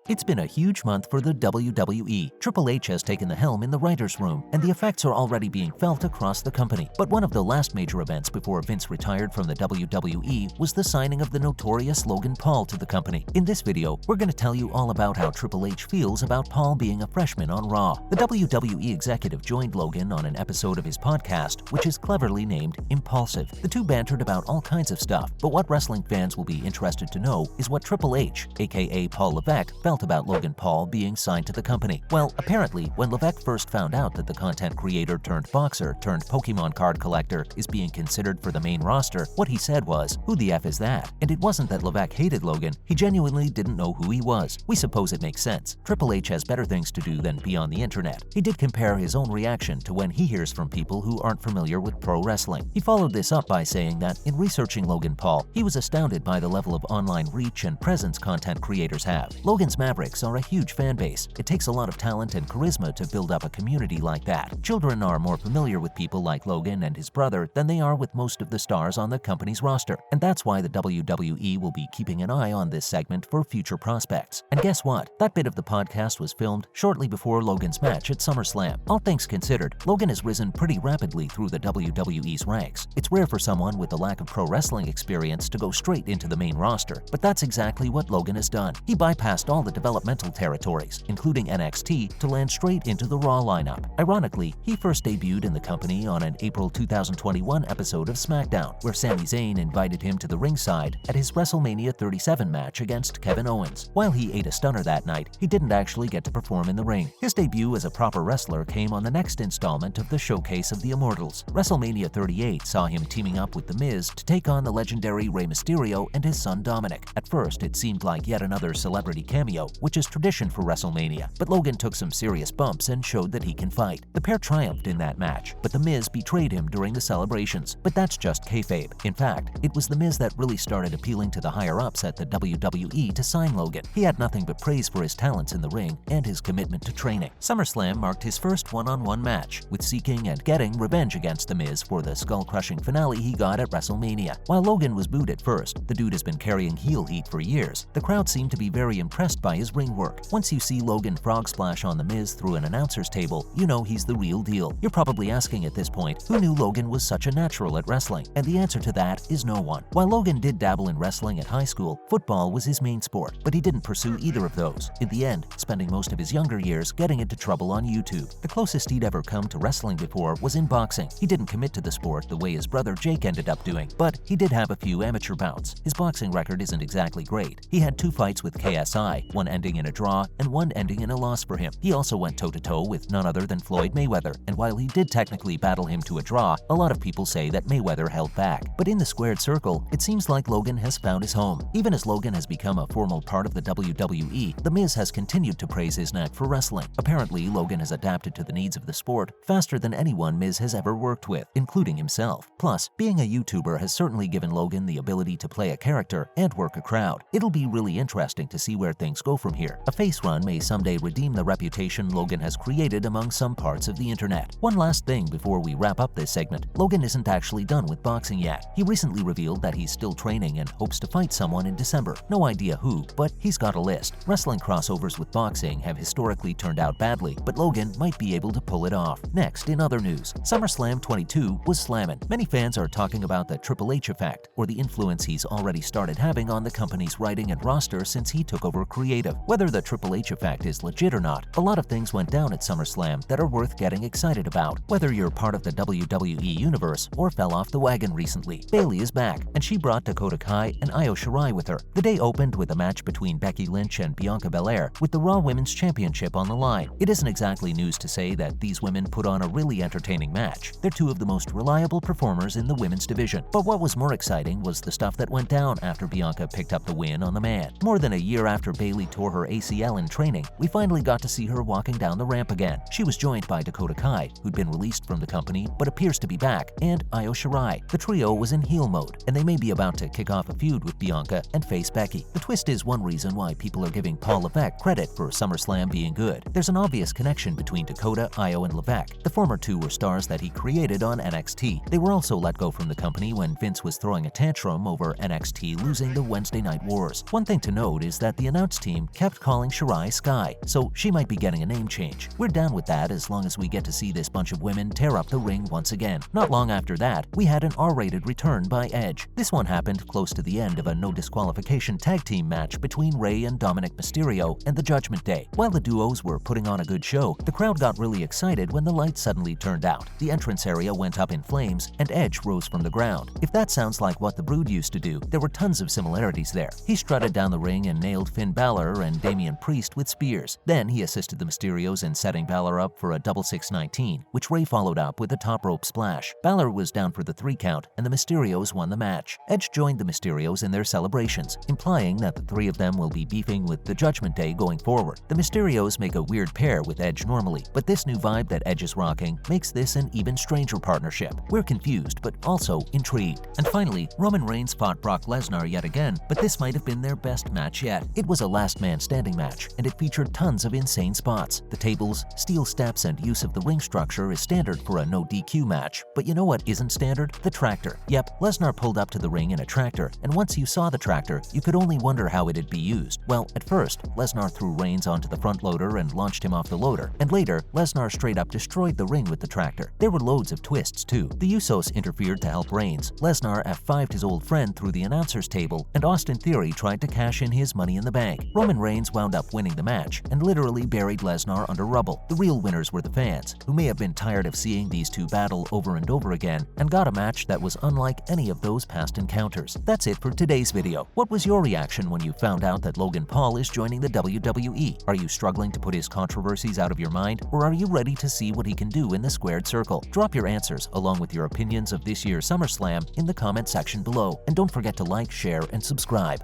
It's been a huge month for the WWE. Triple H has taken the helm in the writers' room, and the effects are already being felt across the company. But one of the last major events before Vince retired from the WWE was the signing of the notorious Logan Paul to the company. In this video, we're going to tell you all about how Triple H feels about Paul being a freshman on Raw. The WWE executive joined Logan on an episode of his podcast, which is cleverly named Impulsive. The two bantered about all kinds of stuff, but what wrestling fans will be interested to know is what Triple H, aka Paul Levesque, felt about Logan Paul being signed to the company. Well, apparently, when Levesque first found out that the content creator turned boxer turned Pokemon card collector is being considered for the main roster, what he said was, "Who the F is that?" And it wasn't that Levesque hated Logan, he genuinely didn't know who he was. We suppose it makes sense. Triple H has better things to do than be on the internet. He did compare his own reaction to when he hears from people who aren't familiar with pro wrestling. He followed this up by saying that in researching Logan Paul, he was astounded by the level of online reach and presence content creators have. Logan's Mavericks are a huge fan base. It takes a lot of talent and charisma to build up a community like that. Children are more familiar with people like Logan and his brother than they are with most of the stars on the company's roster. And that's why the WWE will be keeping an eye on this segment for future prospects. And guess what? That bit of the podcast was filmed shortly before Logan's match at SummerSlam. All things considered, Logan has risen pretty rapidly through the WWE's ranks. It's rare for someone with a lack of pro wrestling experience to go straight into the main roster, but that's exactly what Logan has done. He bypassed all the developmental territories, including NXT, to land straight into the Raw lineup. Ironically, he first debuted in the company on an April 2021 episode of SmackDown, where Sami Zayn invited him to the ringside at his WrestleMania 37 match against Kevin Owens. While he ate a stunner that night, he didn't actually get to perform in the ring. His debut as a proper wrestler came on the next installment of the Showcase of the Immortals. WrestleMania 38 saw him teaming up with The Miz to take on the legendary Rey Mysterio and his son Dominic. At first, it seemed like yet another celebrity cameo, which is tradition for WrestleMania, but Logan took some serious bumps and showed that he can fight. The pair triumphed in that match, but The Miz betrayed him during the celebrations. But that's just kayfabe. In fact, it was The Miz that really started appealing to the higher-ups at the WWE to sign Logan. He had nothing but praise for his talents in the ring and his commitment to training. SummerSlam marked his first one-on-one match, with seeking and getting revenge against The Miz for the skull-crushing finale he got at WrestleMania. While Logan was booed at first, the dude has been carrying heel heat for years. The crowd seemed to be very impressed by his ring work. Once you see Logan frog splash on The Miz through an announcer's table, you know he's the real deal. You're probably asking at this point, who knew Logan was such a natural at wrestling? And the answer to that is no one. While Logan did dabble in wrestling at high school, football was his main sport, but he didn't pursue either of those. In the end, spending most of his younger years getting into trouble on YouTube. The closest he'd ever come to wrestling before was in boxing. He didn't commit to the sport the way his brother Jake ended up doing, but he did have a few amateur bouts. His boxing record isn't exactly great. He had 2 fights with KSI, one ending in a draw and one ending in a loss for him. He also went toe-to-toe with none other than Floyd Mayweather, and while he did technically battle him to a draw, a lot of people say that Mayweather held back. But in the squared circle, it seems like Logan has found his home. Even as Logan has become a formal part of the WWE, The Miz has continued to praise his knack for wrestling. Apparently, Logan has adapted to the needs of the sport faster than anyone Miz has ever worked with, including himself. Plus, being a YouTuber has certainly given Logan the ability to play a character and work a crowd. It'll be really interesting to see where things go from here. A face run may someday redeem the reputation Logan has created among some parts of the internet. One last thing before we wrap up this segment, Logan isn't actually done with boxing yet. He recently revealed that he's still training and hopes to fight someone in December. No idea who, but he's got a list. Wrestling crossovers with boxing have historically turned out badly, but Logan might be able to pull it off. Next, in other news, SummerSlam 22 was slammin'. Many fans are talking about the Triple H effect, or the influence he's already started having on the company's writing and roster since he took over creative. Whether the Triple H effect is legit or not, a lot of things went down at SummerSlam that are worth getting excited about. Whether you're part of the WWE universe or fell off the wagon recently, Bayley is back, and she brought Dakota Kai and Io Shirai with her. The day opened with a match between Becky Lynch and Bianca Belair, with the Raw Women's Championship on the line. It isn't exactly news to say that these women put on a really entertaining match. They're 2 of the most reliable performers in the women's division. But what was more exciting was the stuff that went down after Bianca picked up the win on the man. More than a year after Bayley tore her ACL in training, we finally got to see her walking down the ramp again. She was joined by Dakota Kai, who'd been released from the company but appears to be back, and Io Shirai. The trio was in heel mode, and they may be about to kick off a feud with Bianca and face Becky. The twist is one reason why people are giving Paul Levesque credit for SummerSlam being good. There's an obvious connection between Dakota, Io, and Levesque. The former 2 were stars that he created on NXT. They were also let go from the company when Vince was throwing a tantrum over NXT losing the Wednesday Night Wars. One thing to note is that the announce team team kept calling Shirai Sky, so she might be getting a name change. We're down with that as long as we get to see this bunch of women tear up the ring once again. Not long after that, we had an R-rated return by Edge. This one happened close to the end of a no disqualification tag team match between Rey and Dominic Mysterio and the Judgment Day. While the duos were putting on a good show, the crowd got really excited when the lights suddenly turned out. The entrance area went up in flames and Edge rose from the ground. If that sounds like what the Brood used to do, there were tons of similarities there. He strutted down the ring and nailed Finn Balor and Damian Priest with spears. Then he assisted the Mysterios in setting Balor up for a double 619, which Rey followed up with a top rope splash. Balor was down for the 3 count and the Mysterios won the match. Edge joined the Mysterios in their celebrations, implying that the 3 of them will be beefing with the Judgment Day going forward. The Mysterios make a weird pair with Edge normally, but this new vibe that Edge is rocking makes this an even stranger partnership. We're confused, but also intrigued. And finally, Roman Reigns fought Brock Lesnar yet again, but this might have been their best match yet. It was a last man standing match, and it featured tons of insane spots. The tables, steel steps, and use of the ring structure is standard for a no DQ match, but you know what isn't standard? The tractor. Yep, Lesnar pulled up to the ring in a tractor, and once you saw the tractor, you could only wonder how it'd be used. Well, at first, Lesnar threw Reigns onto the front loader and launched him off the loader, and later, Lesnar straight up destroyed the ring with the tractor. There were loads of twists too. The Usos interfered to help Reigns, Lesnar F5'd his old friend through the announcer's table, and Austin Theory tried to cash in his Money in the Bank. Roman Reigns wound up winning the match, and literally buried Lesnar under rubble. The real winners were the fans, who may have been tired of seeing these two battle over and over again, and got a match that was unlike any of those past encounters. That's it for today's video. What was your reaction when you found out that Logan Paul is joining the WWE? Are you struggling to put his controversies out of your mind, or are you ready to see what he can do in the squared circle? Drop your answers along with your opinions of this year's SummerSlam in the comment section below, and don't forget to like, share, and subscribe.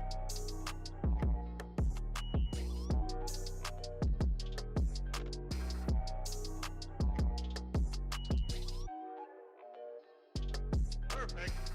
Perfect.